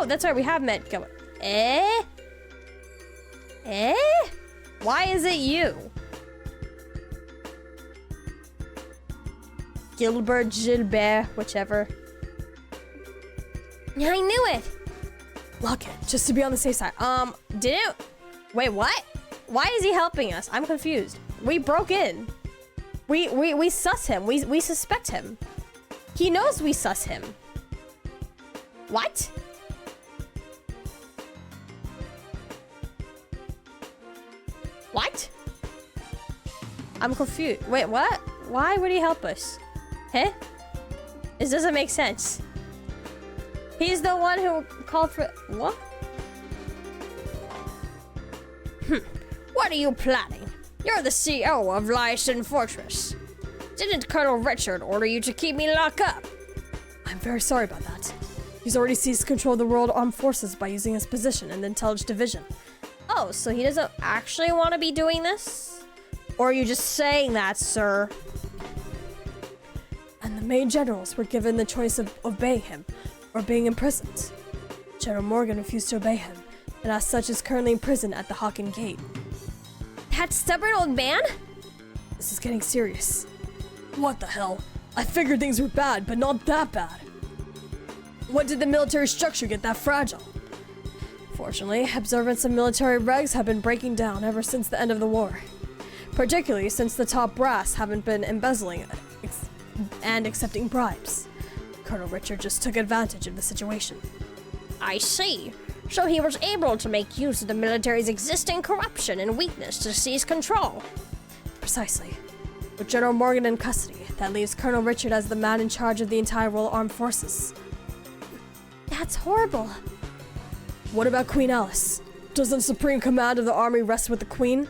Oh, that's right, we have met. Go. Eh? Why is it you? Gilbert, whichever. I knew it. Lock it, just to be on the safe side. Didn't... Wait, what? Why is he helping us? I'm confused. We broke in. We sus him. We suspect him. He knows we sus him. What? What? I'm confused. Wait, what? Why would he help us? Huh? This doesn't make sense. He's the one who called for... What? What are you planning? You're the CEO of Lyson Fortress. Didn't Colonel Richard order you to keep me locked up? I'm very sorry about that. He's already seized control of the World Armed Forces by using his position in the Intelligence Division. Oh, so he doesn't actually want to be doing this? Or are you just saying that, sir? And the main generals were given the choice of obeying him or being imprisoned. General Morgan refused to obey him, and as such is currently in prison at the Hawken Gate. That stubborn old man? This is getting serious. What the hell? I figured things were bad, but not that bad. When did the military structure get that fragile? Fortunately, observance of military regs have been breaking down ever since the end of the war. Particularly since the top brass haven't been embezzling and accepting bribes. Colonel Richard just took advantage of the situation. I see. So he was able to make use of the military's existing corruption and weakness to seize control. Precisely. With General Morgan in custody, that leaves Colonel Richard as the man in charge of the entire Royal Armed Forces. That's horrible. What about Queen Alice? Doesn't the supreme command of the army rest with the Queen?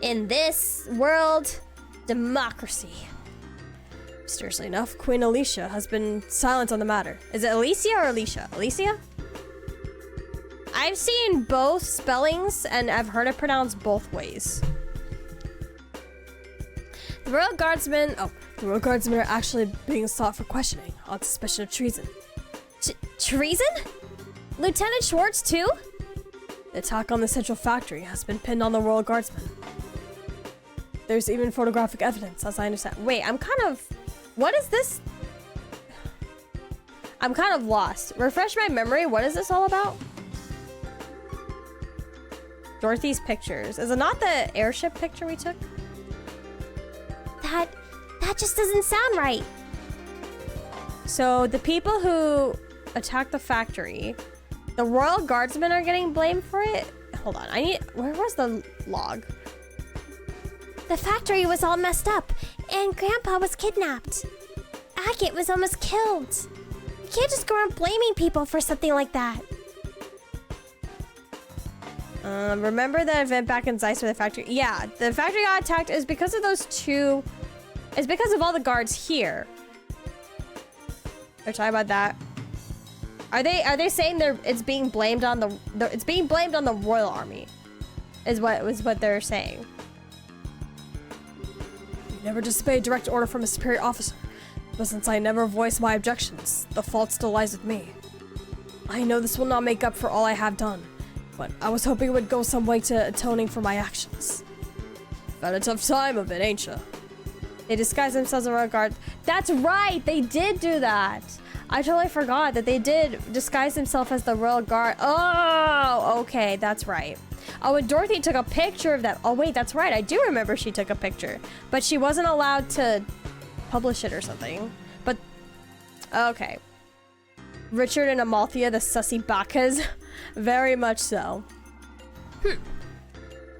In this world, democracy. Mysteriously enough, Queen Alicia has been silent on the matter. Is it Alicia or Alicia? Alicia? I've seen both spellings and I've heard it pronounced both ways. The Royal Guardsmen are actually being sought for questioning on suspicion of treason. Treason? Lieutenant Schwartz too? The attack on the Central Factory has been pinned on the Royal Guardsmen. There's even photographic evidence, as I understand. Wait, what is this? I'm kind of lost. Refresh my memory. What is this all about? Dorothy's pictures. Is it not the airship picture we took? That just doesn't sound right. So the people who attacked the factory, the Royal Guardsmen are getting blamed for it? Hold on, where was the log? The factory was all messed up, and Grandpa was kidnapped. Agate was almost killed. You can't just go around blaming people for something like that. Remember the event back in Zeiss where the factory... Yeah, the factory got attacked is because of those two... It's because of all the guards here. They're talking about that. Are they saying it's being blamed on it's being blamed on the Royal Army? Is what they're saying. You never disobeyed direct order from a superior officer. But since I never voiced my objections, the fault still lies with me. I know this will not make up for all I have done, but I was hoping it would go some way to atoning for my actions. You've had a tough time of it, ain't ya? They disguise themselves as Royal Guard. That's right, they did do that. I totally forgot that they did disguise themselves as the Royal Guard. Oh, okay, that's right. Oh, and Dorothy took a picture of that. Oh, wait, that's right. I do remember she took a picture, but she wasn't allowed to publish it or something. But, okay. Richard and Amalthea, the sussy bacas. Very much so.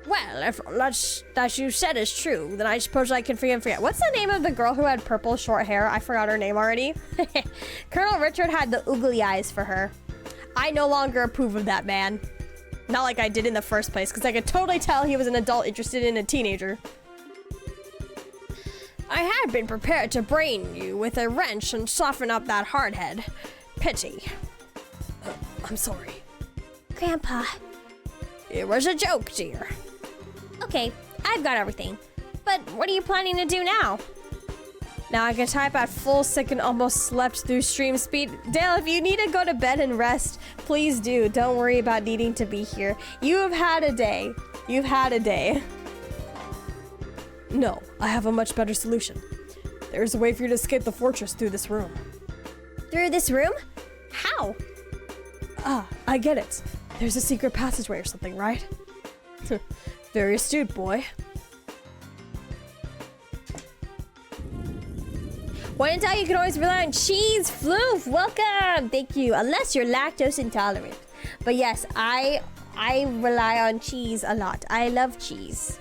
Well, if that you said is true, then I suppose I can forget. What's the name of the girl who had purple short hair? I forgot her name already. Colonel Richard had the oogly eyes for her. I no longer approve of that man. Not like I did in the first place, because I could totally tell he was an adult interested in a teenager. I had been prepared to brain you with a wrench and soften up that hardhead. Pity. I'm sorry. Grandpa. It was a joke, dear. Okay, I've got everything. But what are you planning to do now? Now I can type at full second, almost slept through stream speed. Dale, if you need to go to bed and rest, please do. Don't worry about needing to be here. You have had a day. You've had a day. No, I have a much better solution. There's a way for you to escape the fortress through this room. Through this room? How? Ah, I get it. There's a secret passageway or something, right? Very astute, boy. When in doubt, you can always rely on cheese. Floof, welcome. Thank you. Unless you're lactose intolerant. But yes, I rely on cheese a lot. I love cheese.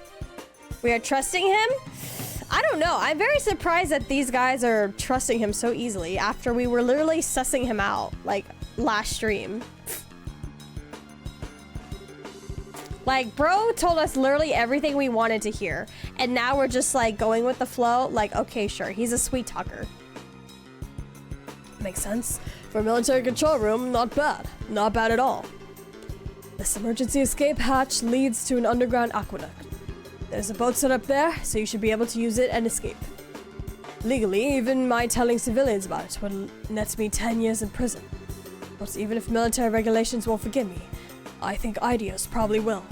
We are trusting him? I don't know. I'm very surprised that these guys are trusting him so easily after we were literally sussing him out, like, last stream. Like, bro told us literally everything we wanted to hear. And now we're just, like, going with the flow. Like, okay, sure. He's a sweet talker. Makes sense. For a military control room, not bad. Not bad at all. This emergency escape hatch leads to an underground aqueduct. There's a boat set up there, so you should be able to use it and escape. Legally, even my telling civilians about it would net me 10 years in prison. But even if military regulations won't forgive me, I think Idios probably will.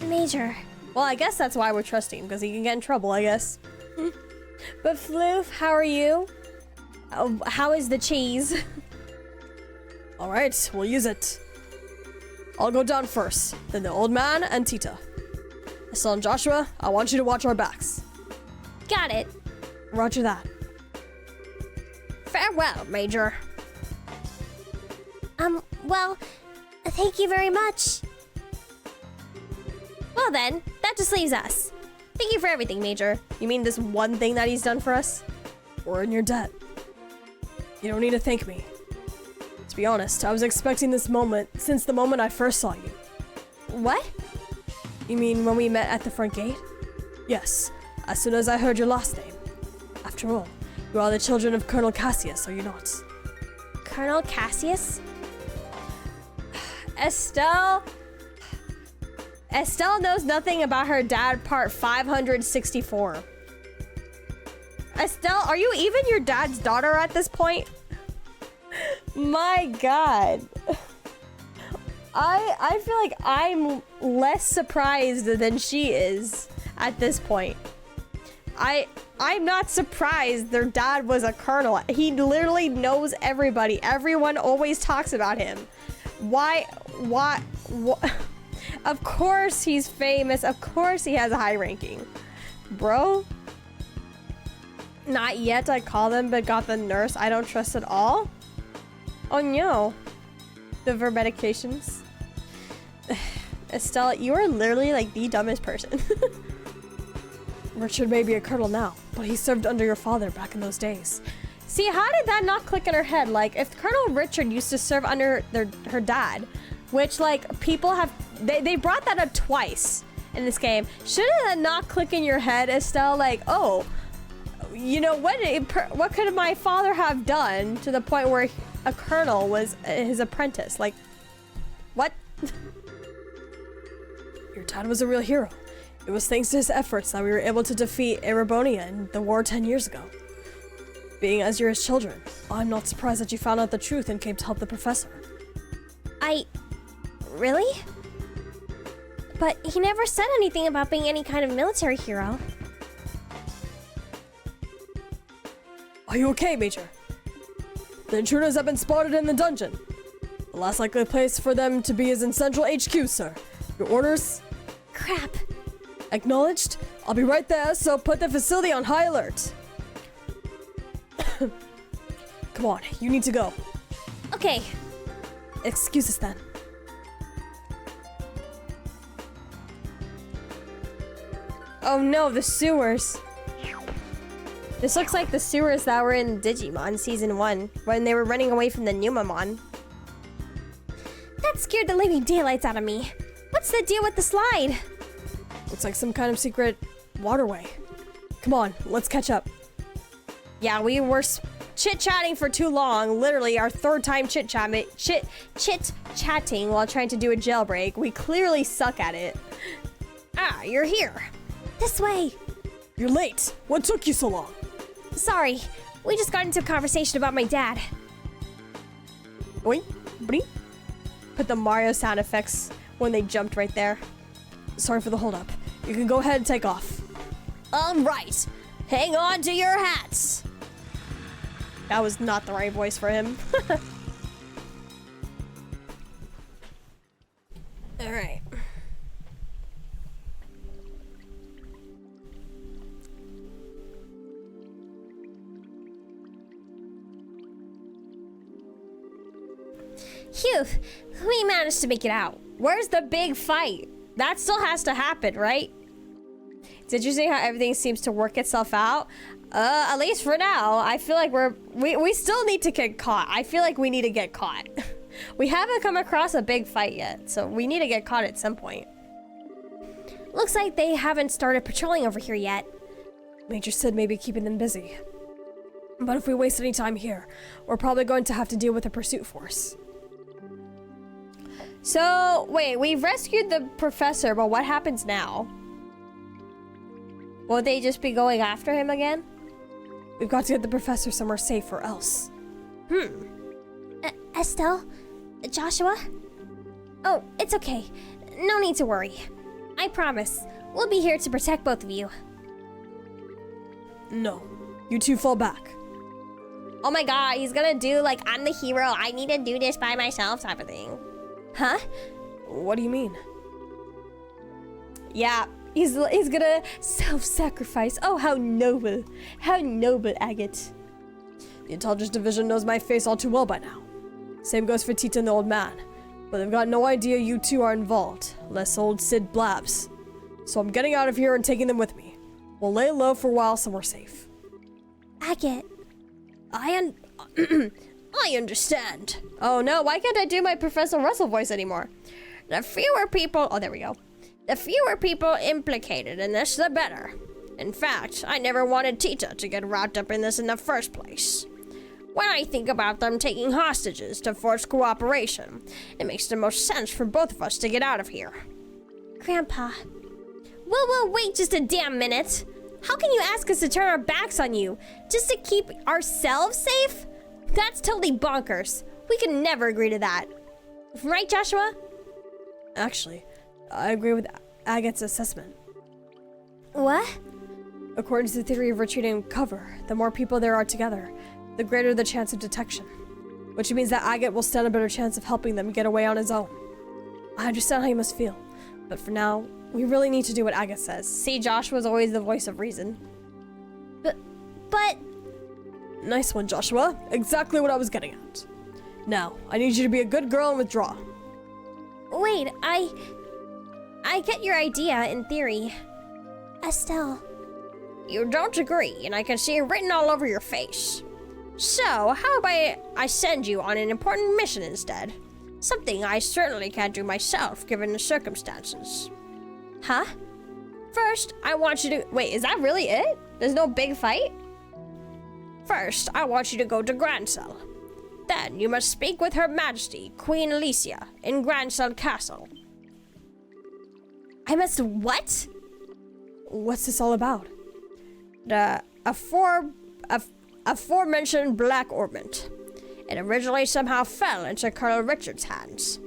Major. Well, I guess that's why we're trusting him, because he can get in trouble, I guess. But Floof, how are you? How is the cheese? Alright, we'll use it. I'll go down first, then the old man and Tita. Estelle and Joshua, I want you to watch our backs. Got it. Roger that. Farewell, Major. Well, thank you very much. Well then, that just leaves us. Thank you for everything, Major. You mean this one thing that he's done for us? We're in your debt. You don't need to thank me. To be honest, I was expecting this moment since the moment I first saw you. What? You mean when we met at the front gate? Yes, as soon as I heard your last name. After all, you are the children of Colonel Cassius, are you not? Colonel Cassius? Estelle knows nothing about her dad, part 564. Estelle, are you even your dad's daughter at this point? My God. I feel like I'm less surprised than she is at this point. I'm not surprised their dad was a colonel. He literally knows everybody. Everyone always talks about him. Why? Of course he's famous. Of course he has a high ranking. Bro. Not yet, I called him, but got the nurse I don't trust at all. Oh no. The verb medications. Estelle, you are literally like the dumbest person. Richard may be a colonel now, but he served under your father back in those days. See, how did that not click in her head? Like, if Colonel Richard used to serve under her dad, which, like, people have... They brought that up twice in this game. Shouldn't that not click in your head, Estelle? Like, oh, you know, what could my father have done to the point where a colonel was his apprentice? Like, what? Your dad was a real hero. It was thanks to his efforts that we were able to defeat Erebonia in the war 10 years ago. Being as you're his children, I'm not surprised that you found out the truth and came to help the professor. Really? But he never said anything about being any kind of military hero. Are you okay, Major? The intruders have been spotted in the dungeon. The last likely place for them to be is in Central HQ, sir. Your orders? Crap. Acknowledged. I'll be right there, so put the facility on high alert. Come on, you need to go. Okay. Excuse us then. Oh no, the sewers. This looks like the sewers that were in Digimon Season 1, when they were running away from the Numamon. That scared the living daylights out of me. What's the deal with the slide? Looks like some kind of secret waterway. Come on, let's catch up. Yeah, we were chit-chatting for too long. Literally, our third time chit-chatting while trying to do a jailbreak. We clearly suck at it. Ah, you're here. This way. You're late. What took you so long? sorry. We just got into a conversation about my dad. Oink, blink. Put the Mario sound effects when they jumped right there. Sorry for the holdup. You can go ahead and take off. Right. Hang on to your hats. That was not the right voice for him. All right. Phew, we managed to make it out. Where's the big fight? That still has to happen, right? It's interesting how everything seems to work itself out. At least for now, I feel like we still need to get caught. I feel like we need to get caught. We haven't come across a big fight yet, so we need to get caught at some point. Looks like they haven't started patrolling over here yet. Major Sid may be keeping them busy. But if we waste any time here, we're probably going to have to deal with a pursuit force. So, wait, we've rescued the professor, but what happens now? Will they just be going after him again? We've got to get the professor somewhere safe or else. Estelle? Joshua? Oh, it's okay. No need to worry. I promise. We'll be here to protect both of you. No. You two fall back. Oh my god, he's gonna do like, I'm the hero, I need to do this by myself type of thing. Huh? What do you mean? Yeah, he's gonna self-sacrifice. Oh, how noble. How noble, Agate. The intelligence division knows my face all too well by now. Same goes for Tita and the old man. But they've got no idea you two are involved, unless old Sid blabs. So I'm getting out of here and taking them with me. We'll lay low for a while somewhere safe. Agate. I understand. Oh no, why can't I do my Professor Russell voice anymore? The fewer people... Oh, there we go. The fewer people implicated in this, the better. In fact, I never wanted Tita to get wrapped up in this in the first place. When I think about them taking hostages to force cooperation, it makes the most sense for both of us to get out of here. Grandpa. Whoa, wait just a damn minute. How can you ask us to turn our backs on you just to keep ourselves safe? That's totally bonkers. We can never agree to that. Right, Joshua? Actually, I agree with Agate's assessment. What? According to the theory of retreating cover, the more people there are together, the greater the chance of detection. Which means that Agate will stand a better chance of helping them get away on his own. I understand how you must feel, but for now, we really need to do what Agate says. See, Joshua's always the voice of reason. But... Nice one, Joshua. Exactly what I was getting at. Now, I need you to be a good girl and withdraw. Wait, I get your idea in theory. Estelle. You don't agree, and I can see it written all over your face. So, how about I send you on an important mission instead? Something I certainly can't do myself, given the circumstances. Huh? First, I want you to... Wait, is that really it? There's no big fight? First, I want you to go to Grancel. Then, you must speak with Her Majesty, Queen Alicia, in Grancel Castle. I must what? What's this all about? The aforementioned Black Ornament. It originally somehow fell into Colonel Richard's hands.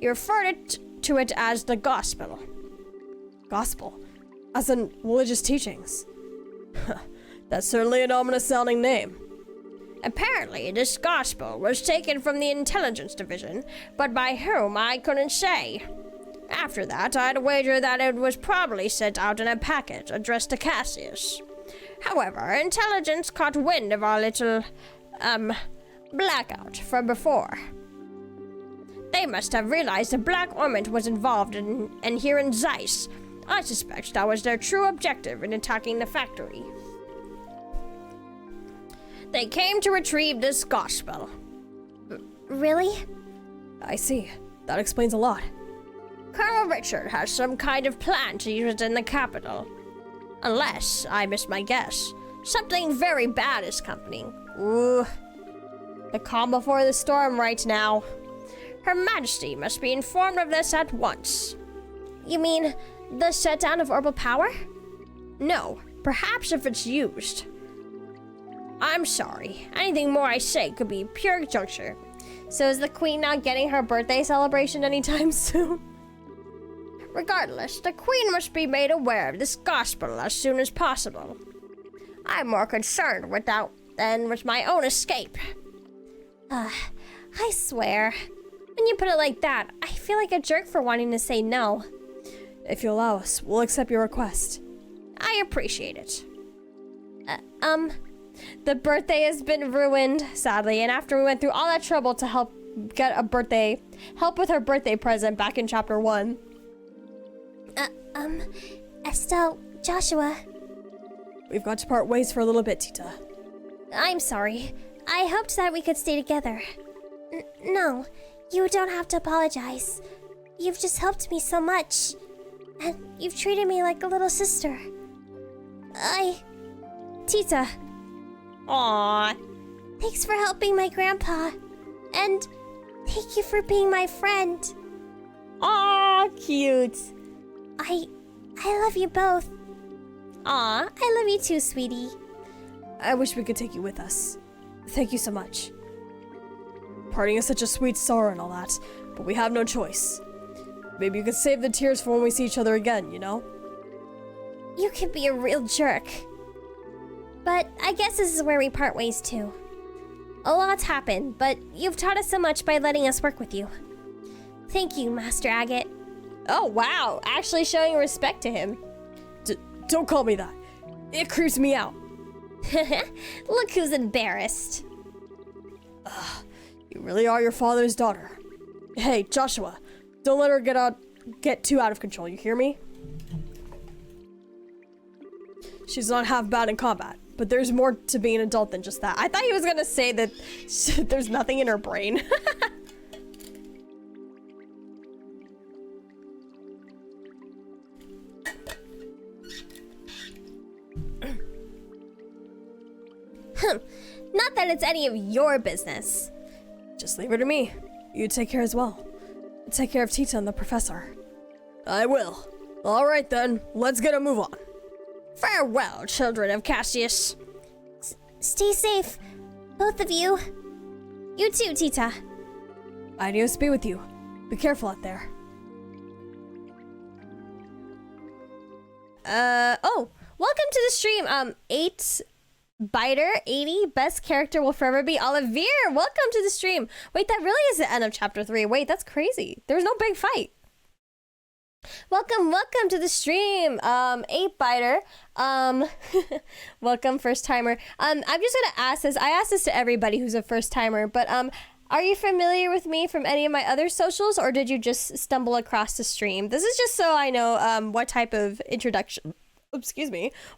He referred to it as the Gospel. Gospel? As in religious teachings? That's certainly an ominous sounding name. Apparently, this Gospel was taken from the Intelligence Division, but by whom I couldn't say. After that, I'd wager that it was probably sent out in a packet addressed to Cassius. However, Intelligence caught wind of our little, blackout from before. They must have realized the Black Ornament was involved in here in Zeiss. I suspect that was their true objective in attacking the factory. They came to retrieve this Gospel. Really? I see. That explains a lot. Colonel Richard has some kind of plan to use it in the capital. Unless I miss my guess. Something very bad is coming. Ooh. The calm before the storm right now. Her Majesty must be informed of this at once. You mean the shutdown of orbital power? No, perhaps if it's used. I'm sorry. Anything more I say could be pure conjecture. So is the queen not getting her birthday celebration anytime soon? Regardless, the queen must be made aware of this gospel as soon as possible. I'm more concerned with that than with my own escape. I swear. When you put it like that, I feel like a jerk for wanting to say no. If you allow us, we'll accept your request. I appreciate it. The birthday has been ruined, sadly, and after we went through all that trouble to help with her birthday present back in chapter 1. Estelle, Joshua. We've got to part ways for a little bit, Tita. I'm sorry. I hoped that we could stay together. No, you don't have to apologize. You've just helped me so much. And you've treated me like a little sister. Tita. Aww. Thanks for helping my grandpa. And thank you for being my friend. Aw, cute. I love you both. Aw, I love you too, sweetie. I wish we could take you with us. Thank you so much. Parting is such a sweet sorrow and all that, but we have no choice. Maybe you can save the tears for when we see each other again, you know? You can be a real jerk. But I guess this is where we part ways too. A lot's happened, but you've taught us so much by letting us work with you. Thank you, Master Agate. Oh, wow. Actually showing respect to him. Don't call me that. It creeps me out. Look who's embarrassed. You really are your father's daughter. Hey, Joshua, don't let her get too out of control, you hear me? She's not half bad in combat, but there's more to being an adult than just that. I thought he was gonna say that there's nothing in her brain. Not that it's any of your business. Just leave her to me. You take care as well. Take care of Tita and the professor. I will. All right then, let's get a move on. Farewell, children of Cassius. Stay safe, both of you. You too, Tita. Adios be with you. Be careful out there. Welcome to the stream. 8Biter80, best character will forever be Olivier. Welcome to the stream. Wait, that really is the end of chapter 3. Wait, that's crazy. There's no big fight. Welcome to the stream. 8Biter. Welcome, first timer. I'm just gonna ask this. I ask this to everybody who's a first timer, but are you familiar with me from any of my other socials, or did you just stumble across the stream? This is just so I know what type of introduction.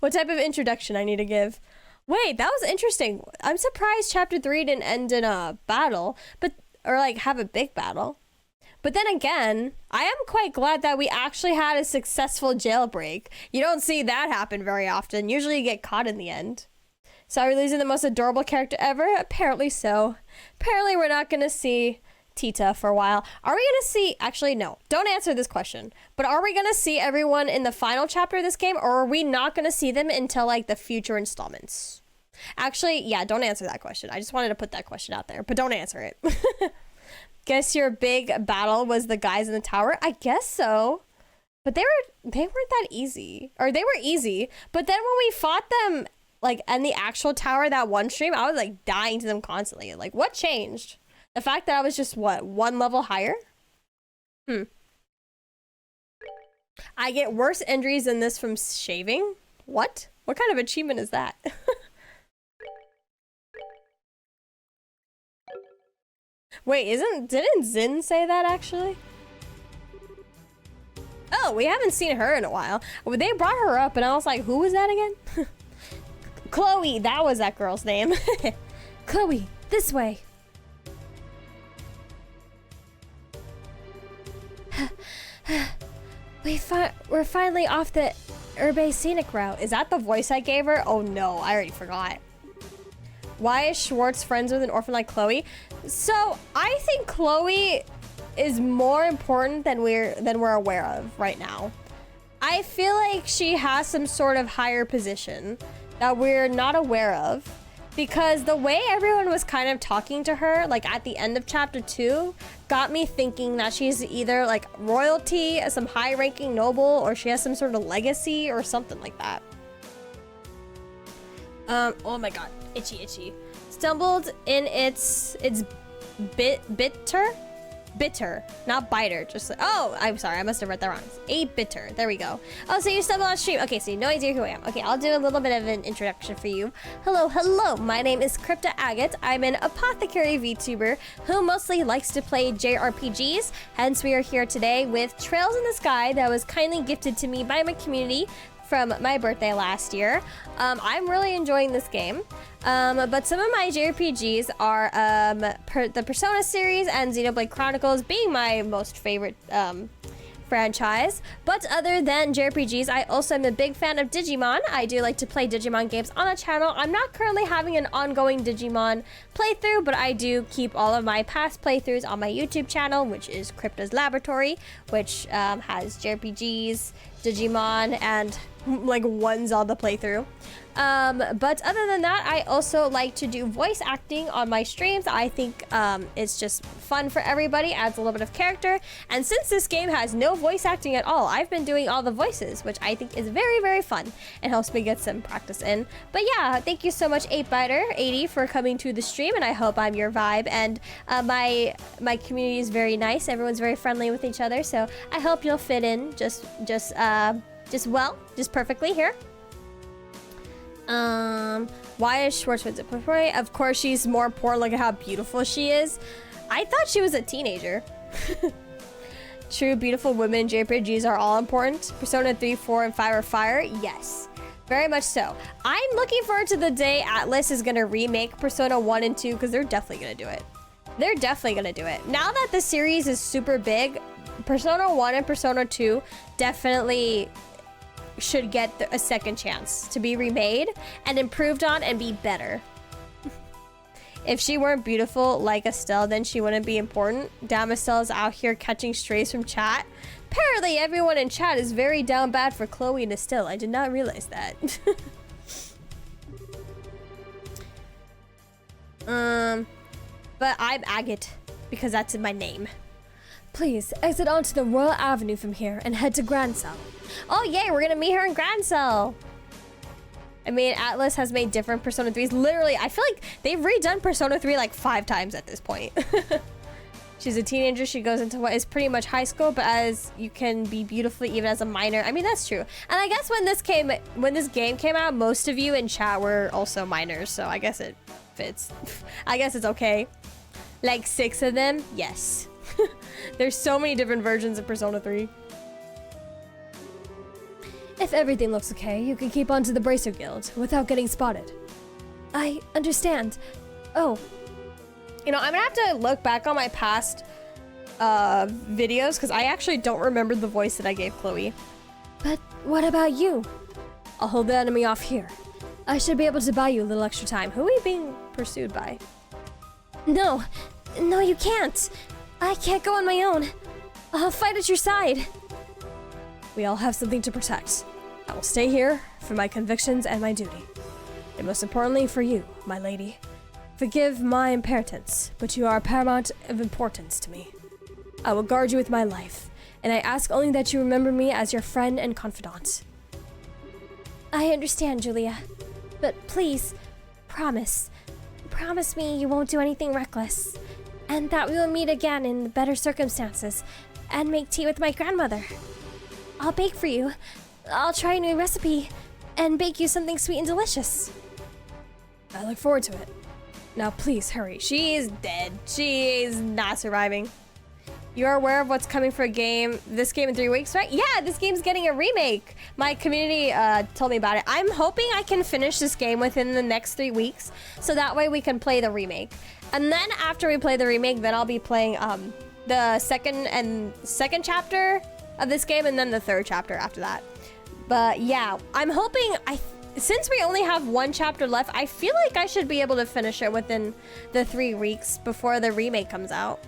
What type of introduction I need to give. Wait, that was interesting. I'm surprised chapter 3 didn't end in a battle, or like have a big battle. But then again, I am quite glad that we actually had a successful jailbreak. You don't see that happen very often. Usually you get caught in the end. So are we losing the most adorable character ever? Apparently so. Apparently we're not gonna see Tita for a while. Are we gonna see, actually no, don't answer this question. But are we gonna see everyone in the final chapter of this game, or are we not gonna see them until like the future installments? Actually, yeah, don't answer that question. I just wanted to put that question out there, but don't answer it. Guess your big battle was the guys in the tower? I guess so. But they weren't that easy. Or they were easy, but then when we fought them like in the actual tower that one stream, I was like dying to them constantly. Like, what changed? The fact that I was just, what, one level higher? I get worse injuries than this from shaving? What? What kind of achievement is that? Wait, didn't Zin say that actually? Oh, we haven't seen her in a while. They brought her up and I was like, who was that again? Chloe, that was that girl's name. Chloe, this way. We're finally off the Urbe scenic route. Is that the voice I gave her? Oh no, I already forgot. Why is Schwartz friends with an orphan like Chloe? So I think Chloe is more important than we're aware of right now. I feel like she has some sort of higher position that we're not aware of. because the way everyone was kind of talking to her, like at the end of chapter 2, got me thinking that she's either like royalty, some high-ranking noble, or she has some sort of legacy or something like that. Oh my god, itchy. Stumbled in its bitter, not biter, just like, oh, I'm sorry, I must have read that wrong. A bitter, there we go. Oh, so you stumbled on stream. Okay, so you have no idea who I am. Okay, I'll do a little bit of an introduction for you. Hello, my name is Crypta Agate. I'm an apothecary VTuber who mostly likes to play JRPGs, hence we are here today with Trails in the Sky that was kindly gifted to me by my community from my birthday last year. I'm really enjoying this game. But some of my JRPGs are the Persona series and Xenoblade Chronicles being my most favorite franchise. But other than JRPGs, I also am a big fan of Digimon. I do like to play Digimon games on the channel. I'm not currently having an ongoing Digimon playthrough, but I do keep all of my past playthroughs on my YouTube channel, which is Crypta's Laboratory, which has JRPGs, Digimon, and like one Zelda playthrough. But other than that, I also like to do voice acting on my streams. I think it's just fun for everybody, adds a little bit of character. And since this game has no voice acting at all, I've been doing all the voices, which I think is very, very fun and helps me get some practice in. But yeah, thank you so much 8Biter80 for coming to the stream, and I hope I'm your vibe. And my community is very nice. Everyone's very friendly with each other, so I hope you'll fit in just perfectly here. Why is Schwartzman's a poor? Of course she's more poor. Look at how beautiful she is. I thought she was a teenager. True, beautiful women in JRPGs are all important. Persona 3, 4, and 5 are fire. Yes, very much so. I'm looking forward to the day Atlas is gonna remake Persona 1 and 2, because they're definitely gonna do it. They're definitely gonna do it. Now that the series is super big, Persona 1 and Persona 2 definitely should get a second chance to be remade and improved on and be better. If she weren't beautiful like Estelle, then she wouldn't be important. Damn, Estelle is out here catching strays from chat. Apparently everyone in chat is very down bad for Chloe and Estelle. I did not realize that. But I'm Agate because that's in my name. Please exit onto the Royal Avenue from here and head to Grand Cell. Oh yay, we're gonna meet her in Grand Cell. I mean, Atlas has made different Persona 3s. Literally, I feel like they've redone Persona 3 like 5 times at this point. She's a teenager. She goes into what is pretty much high school, but as you can be beautifully even as a minor. I mean, that's true. And I guess when this game came out, most of you in chat were also minors, so I guess it fits. I guess it's okay. Like 6 of them, yes. There's so many different versions of Persona 3. If everything looks okay, you can keep on to the Bracer Guild without getting spotted. I understand. Oh. You know, I'm gonna have to look back on my past videos because I actually don't remember the voice that I gave Chloe. But what about you? I'll hold the enemy off here. I should be able to buy you a little extra time. Who are we being pursued by? No, you can't. I can't go on my own. I'll fight at your side. We all have something to protect. I will stay here for my convictions and my duty. And most importantly for you, my lady. Forgive my impertinence, but you are paramount of importance to me. I will guard you with my life, and I ask only that you remember me as your friend and confidant. I understand, Julia. But please, promise me you won't do anything reckless. And that we will meet again in better circumstances and make tea with my grandmother. I'll bake for you. I'll try a new recipe and bake you something sweet and delicious. I look forward to it. Now please hurry. She is dead. She is not surviving. You are aware of what's coming for this game in 3 weeks, right? Yeah, this game's getting a remake. My community told me about it. I'm hoping I can finish this game within the next 3 weeks, so that way we can play the remake. And then after we play the remake, then I'll be playing the second chapter of this game, and then the 3rd chapter after that. But yeah, I'm hoping since we only have 1 chapter left, I feel like I should be able to finish it within the 3 weeks before the remake comes out.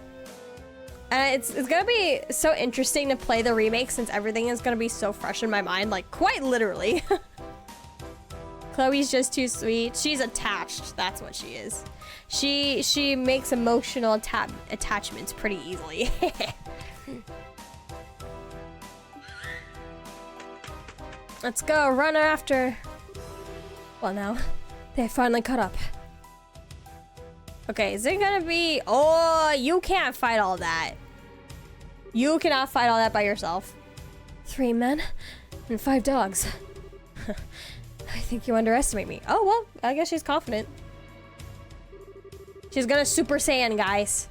And it's gonna be so interesting to play the remake since everything is gonna be so fresh in my mind, like quite literally. Chloe's just too sweet. She's attached. That's what she is. She makes emotional attachments pretty easily. Let's go, run after. Well, now they finally caught up. Okay, is it gonna be... Oh, you can't fight all that. You cannot fight all that by yourself. 3 men and 5 dogs. I think you underestimate me. Oh, well, I guess she's confident. She's gonna Super Saiyan, guys.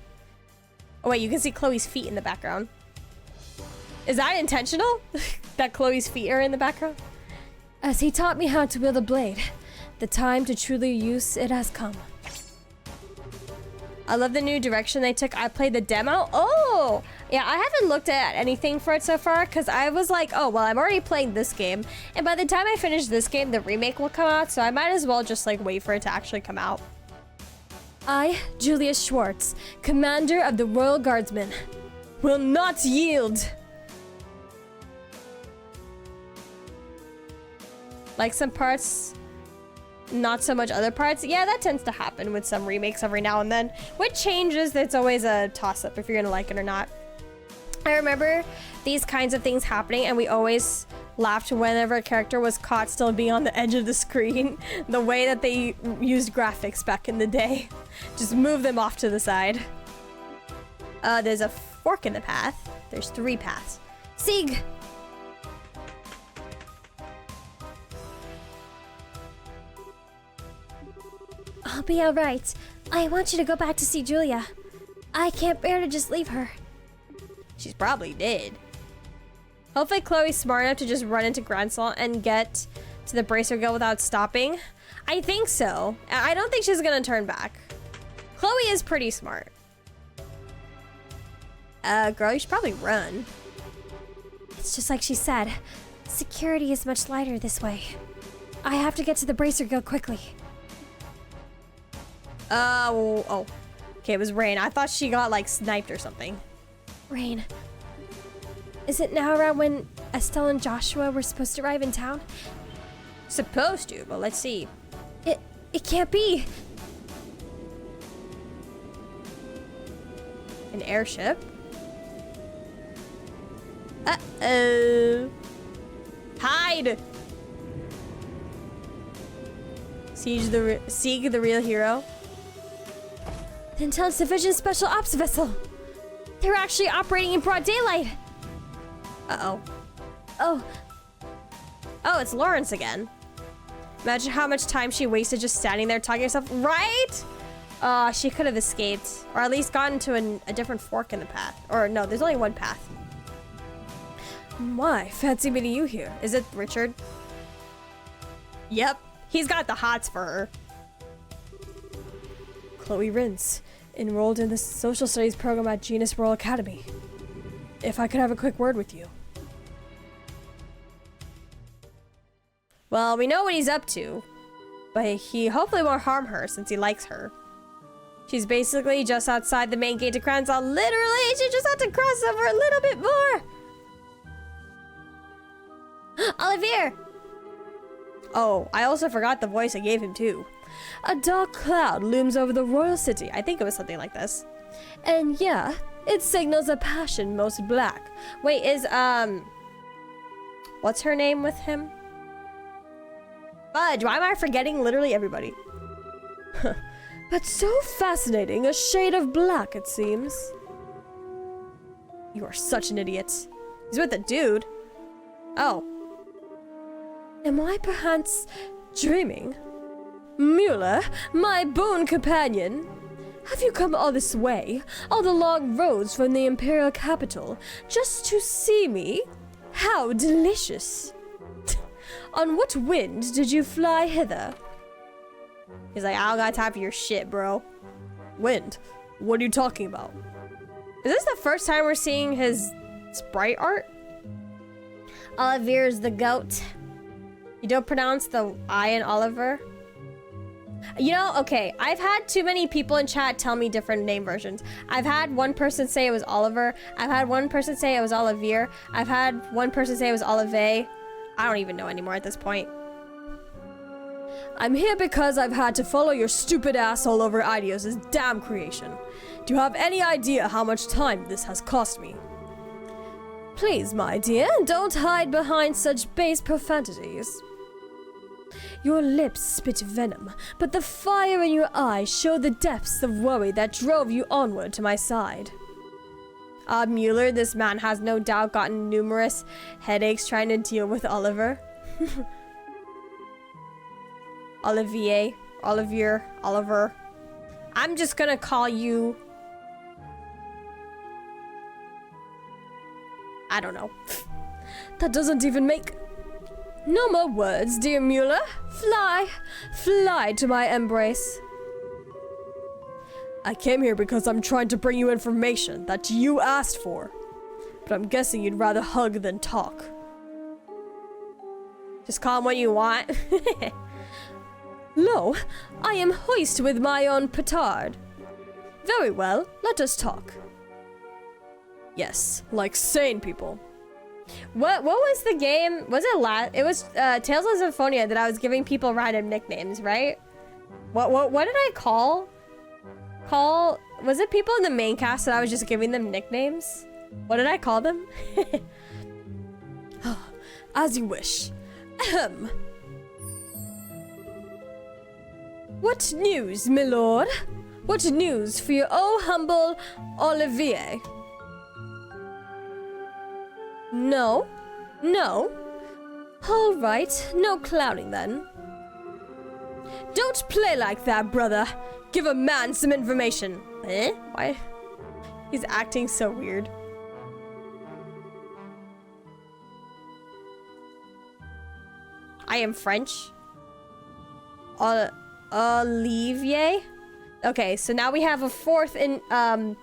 Oh, wait, you can see Chloe's feet in the background. Is that intentional? That Chloe's feet are in the background? As he taught me how to wield a blade, the time to truly use it has come. I love the new direction they took. I played the demo. Oh, yeah, I haven't looked at anything for it so far because I was like, oh, well, I'm already playing this game. And by the time I finish this game, the remake will come out. So I might as well just like wait for it to actually come out. I, Julius Schwartz, commander of the Royal Guardsmen, will not yield. Like some parts, not so much other parts. Yeah, that tends to happen with some remakes every now and then. With changes, it's always a toss-up if you're gonna like it or not. I remember these kinds of things happening, and we always laughed whenever a character was caught still being on the edge of the screen. The way that they used graphics back in the day. Just move them off to the side. There's a fork in the path. There's 3 paths. Sieg! I'll be alright. I want you to go back to see Julia. I can't bear to just leave her. She's probably dead. Hopefully Chloe's smart enough to just run into Gransel and get to the Bracer Guild without stopping. I think so. I don't think she's gonna turn back. Chloe is pretty smart. Girl, you should probably run. It's just like she said. Security is much lighter this way. I have to get to the Bracer Guild quickly. Oh. Okay, it was Rain. I thought she got, like, sniped or something. Rain. Is it now around when Estelle and Joshua were supposed to arrive in town? Supposed to, but let's see. It can't be. An airship? Uh-oh. Hide! Sieg the real hero. The Intelligence Division Special Ops vessel. They're actually operating in broad daylight. Uh-oh. Oh, Oh, it's Lawrence again. Imagine how much time she wasted just standing there talking to herself. Right? She could have escaped. Or at least gotten to a different fork in the path. Or no, there's only one path. Why, fancy meeting you here. Is it Richard? Yep. He's got the hots for her. Chloe Rins, enrolled in the Social Studies program at Genus Royal Academy. If I could have a quick word with you. Well, we know what he's up to. But he hopefully won't harm her since he likes her. She's basically just outside the main gate to Kranzal. Literally, she just had to cross over a little bit more. Olivier! Oh, I also forgot the voice I gave him too. A dark cloud looms over the royal city, I think it was something like this. and yeah, it signals a passion most black. Wait, is, what's her name with him? Fudge, why am I forgetting literally everybody? But so fascinating, a shade of black, it seems. You are such an idiot. He's with a dude. Oh. Am I perhaps dreaming? Mueller, my boon companion, have you come all this way, all the long roads from the imperial capital, just to see me? How delicious! On what wind did you fly hither? He's like, I don't got time for your shit, bro. Wind? What are you talking about? Is this the first time we're seeing his sprite art? Olivier's the goat. You don't pronounce the I in Oliver? You know, okay, I've had too many people in chat tell me different name versions. I've had one person say it was Oliver. I've had one person say it was Olivier. I've had one person say it was Olive. I don't even know anymore at this point. I'm here because I've had to follow your stupid ass all over Idios' damn creation. Do you have any idea how much time this has cost me? Please, my dear, don't hide behind such base profanities. Your lips spit venom, but the fire in your eyes show the depths of worry that drove you onward to my side. Mueller, this man has no doubt gotten numerous headaches trying to deal with Oliver. Olivier, Oliver. I'm just gonna call you... I don't know. That doesn't even make... No more words, dear Mueller. Fly to my embrace. I came here because I'm trying to bring you information that you asked for. But I'm guessing you'd rather hug than talk. Just call him what you want. Lo, I am hoist with my own petard. Very well, let us talk. Yes, like sane people. What was the game? Was it it was Tales of Symphonia that I was giving people random nicknames, right? What did I call? Was it people in the main cast that I was just giving them nicknames? What did I call them? As you wish. Ahem. What news, my lord? What news for your oh humble Olivier? No? All right, no clowning then. Don't play like that, brother. Give a man some information. Eh? Why? He's acting so weird. I am French. Olivier? Okay, so now we have a fourth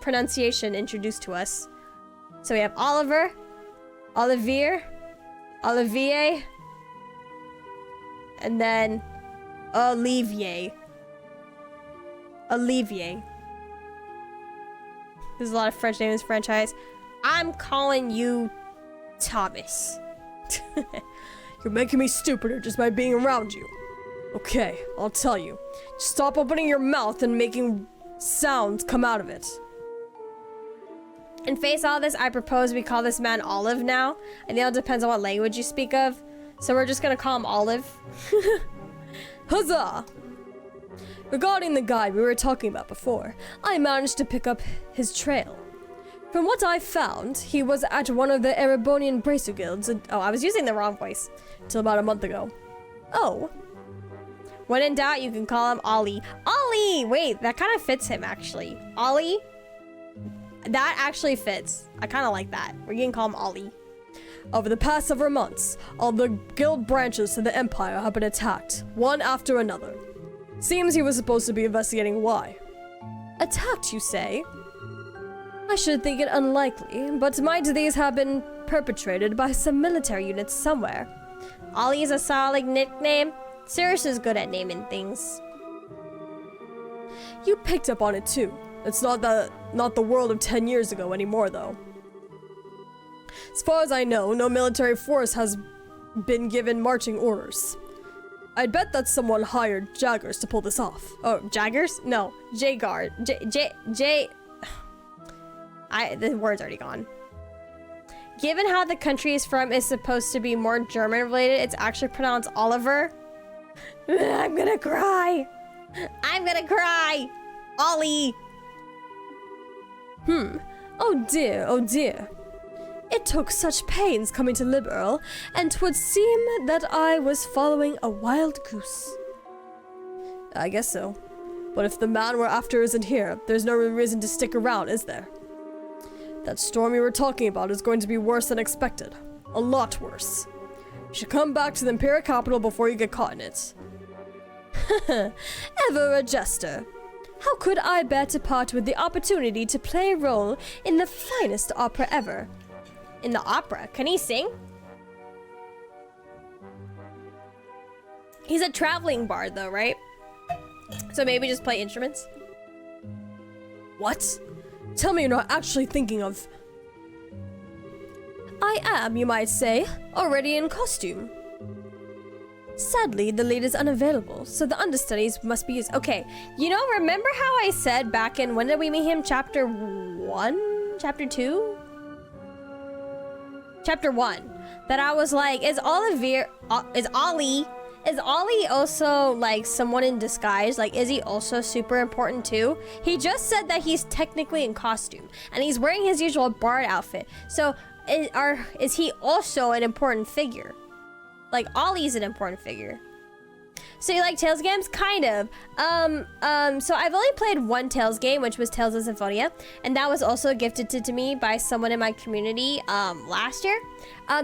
pronunciation introduced to us. So we have Oliver, Olivier, and then Olivier. There's a lot of French names, franchise. I'm calling you Thomas. You're making me stupider just by being around you. Okay, I'll tell you. Stop opening your mouth and making sounds come out of it. In face all this, I propose we call this man Olive now. I think it depends on what language you speak of. So we're just gonna call him Olive. Huzzah! Regarding the guy we were talking about before, I managed to pick up his trail. From what I found, he was at one of the Erebonian Bracer Guilds. Oh, I was using the wrong voice. Till about a month ago. Oh. When in doubt, you can call him Ollie. Ollie! Wait, that kind of fits him, actually. Ollie? That actually fits. I kind of like that. We can call him Ollie. Over the past several months, all the guild branches to the Empire have been attacked, one after another. Seems he was supposed to be investigating why. Attacked, you say? I should think it unlikely, but might these have been perpetrated by some military units somewhere? Ollie is a solid nickname. Cyrus is good at naming things. You picked up on it too. It's not the world of 10 years ago anymore, though. As far as I know, no military force has been given marching orders. I'd bet that someone hired Jaggers to pull this off. Oh, Jaggers? No, Jagar. The word's already gone. Given how the country is from is supposed to be more German related, it's actually pronounced Oliver. I'm gonna cry. Ollie. Oh dear. It took such pains coming to Liberal, and 'twould seem that I was following a wild goose. I guess so. But if the man we're after isn't here, there's no reason to stick around, is there? That storm you were talking about is going to be worse than expected. A lot worse. You should come back to the Imperial capital before you get caught in it. Ever a jester. How could I bear to part with the opportunity to play a role in the finest opera ever? In the opera? Can he sing? He's a traveling bard though, right? So maybe just play instruments? What? Tell me you're not actually thinking of... I am, you might say, already in costume. Sadly, the lead is unavailable, so the understudies must be used. Okay, you know, remember how I said back in, when did we meet him? Chapter 1? Chapter 2? Chapter 1. That I was like, is Ollie also like someone in disguise? Like, is he also super important too? He just said that he's technically in costume and he's wearing his usual bard outfit. So is he also an important figure? Like, Ollie's an important figure. So you like Tales games? Kind of. So I've only played one Tales game, which was Tales of Symphonia, and that was also gifted to me by someone in my community last year.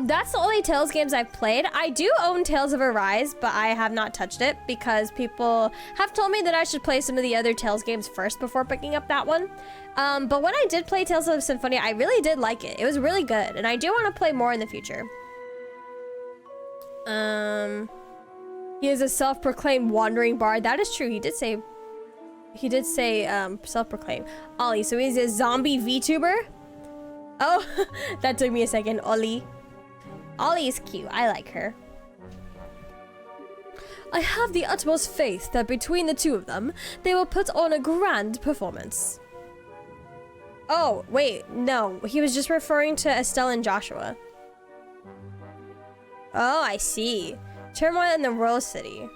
That's the only Tales games I've played. I do own Tales of Arise, but I have not touched it because people have told me that I should play some of the other Tales games first before picking up that one. But when I did play Tales of Symphonia, I really did like it. It was really good, and I do want to play more in the future. He is a self-proclaimed wandering bard. That is true. He did say self-proclaimed. Ollie, so he's a zombie VTuber? Oh, that took me a second. Ollie is cute. I like her. I have the utmost faith that between the two of them, they will put on a grand performance. Oh, wait, no. He was just referring to Estelle and Joshua. Oh, I see. Turmoil in the Royal City.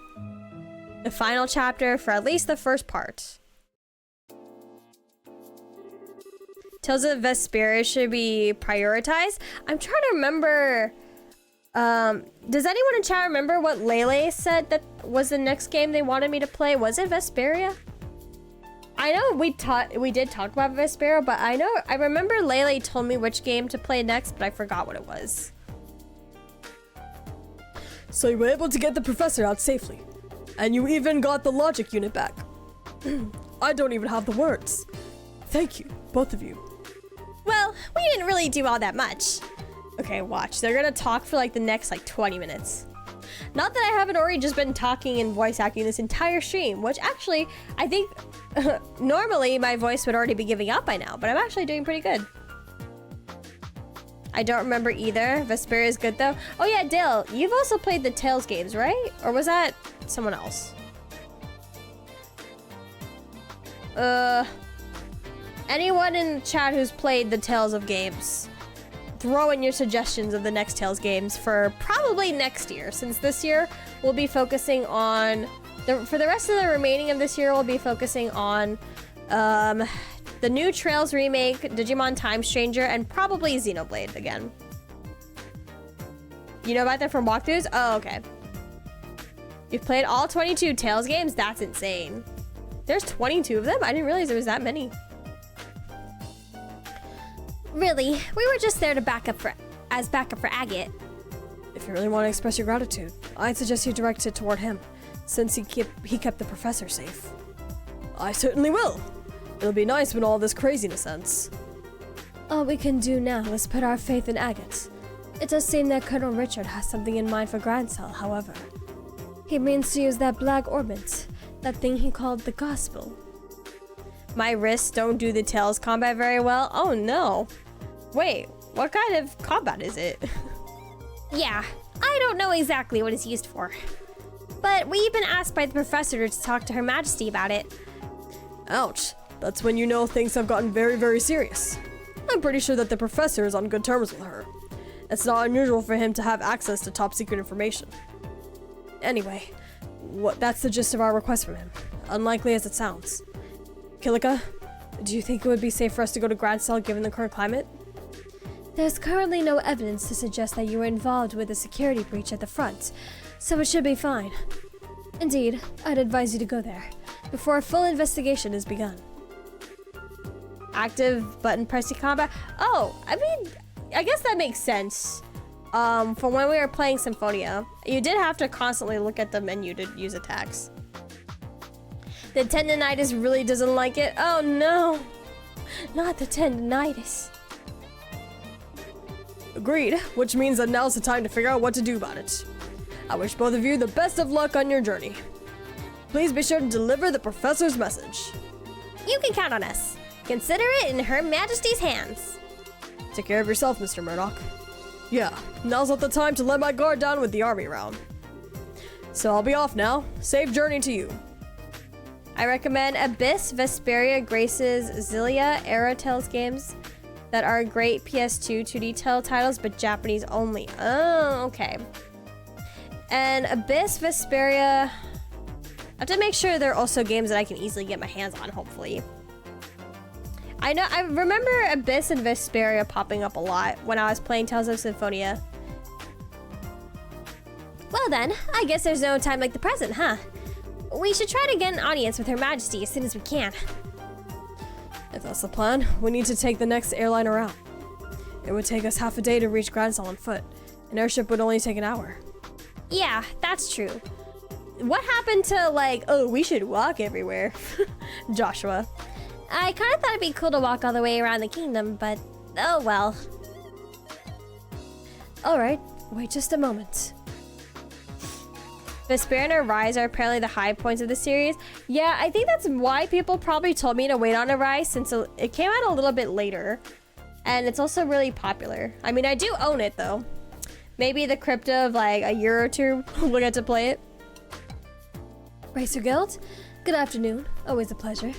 The final chapter for at least the first part. Tales of Vesperia should be prioritized. I'm trying to remember. Does anyone in chat remember what Lele said that was the next game they wanted me to play? Was it Vesperia? I know we did talk about Vesperia, but I remember Lele told me which game to play next, but I forgot what it was. So you were able to get the professor out safely. And you even got the logic unit back. I don't even have the words. Thank you, both of you. Well, we didn't really do all that much. Okay, watch. They're gonna talk for like the next 20 minutes. Not that I haven't already just been talking and voice acting this entire stream, which actually, I think normally my voice would already be giving up by now, but I'm actually doing pretty good. I don't remember either. Vesperia is good though. Oh yeah, Dale, you've also played the Tales games, right? Or was that someone else? Anyone in the chat who's played the Tales of games, throw in your suggestions of the next Tales games for probably next year, since this year we'll be focusing on for the rest of the remaining of this year we'll be focusing on the new Trails remake, Digimon Time Stranger, and probably Xenoblade again. You know about that from walkthroughs? Oh, okay. You've played all 22 Tales games? That's insane. There's 22 of them? I didn't realize there was that many. Really, we were just there to backup for Agate. If you really want to express your gratitude, I'd suggest you direct it toward him, since he kept the professor safe. I certainly will. It'll be nice when all this craziness ends. All we can do now is put our faith in Agate. It does seem that Colonel Richard has something in mind for Grancel, however. He means to use that black orbit, that thing he called the Gospel. My wrists don't do the Tales combat very well. Oh no. Wait, what kind of combat is it? Yeah, I don't know exactly what it's used for. But we've been asked by the professor to talk to Her Majesty about it. Ouch. That's when you know things have gotten very, very serious. I'm pretty sure that the professor is on good terms with her. It's not unusual for him to have access to top secret information. Anyway, that's the gist of our request from him. Unlikely as it sounds. Kilika, do you think it would be safe for us to go to Grancel given the current climate? There's currently no evidence to suggest that you were involved with a security breach at the front, so it should be fine. Indeed, I'd advise you to go there before a full investigation is begun. Active button pressing combat? Oh, I mean, I guess that makes sense. For when we were playing Symphonia, you did have to constantly look at the menu to use attacks. The tendonitis really doesn't like it. Oh no, not the tendonitis. Agreed, which means that now's the time to figure out what to do about it. I wish both of you the best of luck on your journey. Please be sure to deliver the professor's message. You can count on us. Consider it in Her Majesty's hands. Take care of yourself, Mr. Murdoch. Yeah, now's not the time to let my guard down with the army round. So I'll be off now. Safe journey to you. I recommend Abyss, Vesperia, Graces, Zillia, Era Tales games that are great PS2 2D titles, but Japanese only. Oh, okay. And Abyss, Vesperia, I have to make sure they're also games that I can easily get my hands on, hopefully. I remember Abyss and Vesperia popping up a lot when I was playing Tales of Symphonia. Well then, I guess there's no time like the present, huh? We should try to get an audience with Her Majesty as soon as we can. If that's the plan, we need to take the next airliner out. It would take us half a day to reach Gransal on foot. An airship would only take an hour. Yeah, that's true. What happened to, like, oh, we should walk everywhere? Joshua. I kind of thought it'd be cool to walk all the way around the kingdom, but oh well. Alright, wait just a moment. Vesperia and Arise are apparently the high points of the series. Yeah, I think that's why people probably told me to wait on Arise, since it came out a little bit later. And it's also really popular. I mean, I do own it, though. Maybe the Crypta of, like, a year or two, we'll get to play it. Racer Guild, good afternoon. Always a pleasure.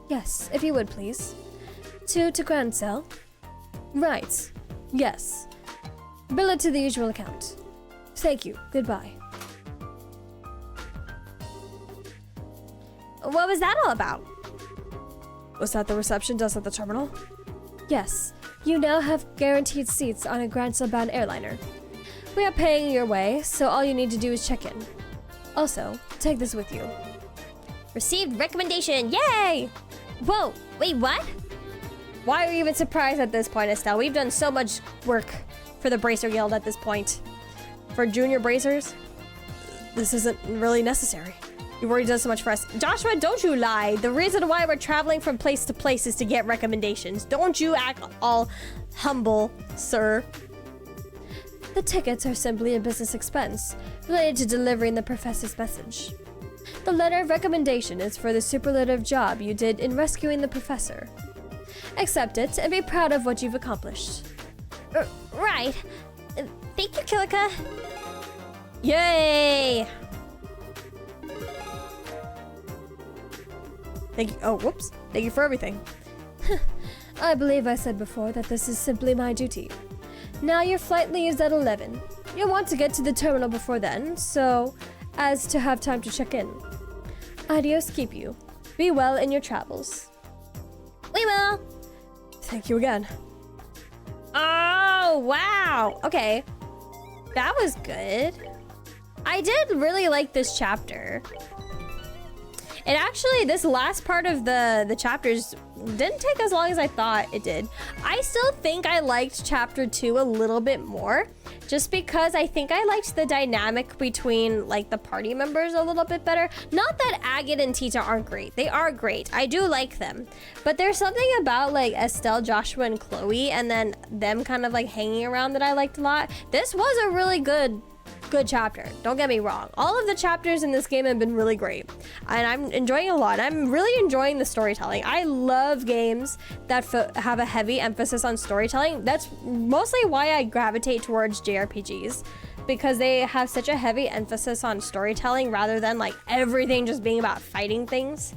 Yes, if you would, please. To Gransal. Right. Yes. Bill it to the usual account. Thank you. Goodbye. What was that all about? Was that the reception desk at the terminal? Yes. You now have guaranteed seats on a Gransal-bound airliner. We are paying your way, so all you need to do is check in. Also, take this with you. Received recommendation, yay! Whoa, wait, what? Why are you even surprised at this point, Estelle? We've done so much work for the Bracer Guild at this point. For junior bracers, This isn't really necessary. you've already done so much for us. Joshua, don't you lie. The reason why we're traveling from place to place is to get recommendations. Don't you act all humble, sir. The tickets are simply a business expense related to delivering the professor's message. The letter of recommendation is for the superlative job you did in rescuing the professor. Accept it and be proud of what you've accomplished. Right. Thank you, Kilika. Yay! Thank you. Oh, whoops. Thank you for everything. I believe I said before that this is simply my duty. Now your flight leaves at 11. You'll want to get to the terminal before then, so as to have time to check in. Adios keep you. Be well in your travels. We will. Thank you again. Oh, wow. Okay. That was good. I did really like this chapter. And actually, this last part of the chapters didn't take as long as I thought it did. I still think I liked chapter 2 a little bit more, just because I think I liked the dynamic between, like, the party members a little bit better. Not that Agate and Tita aren't great. They are great. I do like them. But there's something about, like, Estelle, Joshua, and Chloe, and then them kind of, like, hanging around that I liked a lot. This was a really good chapter. Don't get me wrong. All of the chapters in this game have been really great, and I'm enjoying a lot. I'm really enjoying the storytelling. I love games that have a heavy emphasis on storytelling. That's mostly why I gravitate towards JRPGs, because they have such a heavy emphasis on storytelling rather than, like, everything just being about fighting things.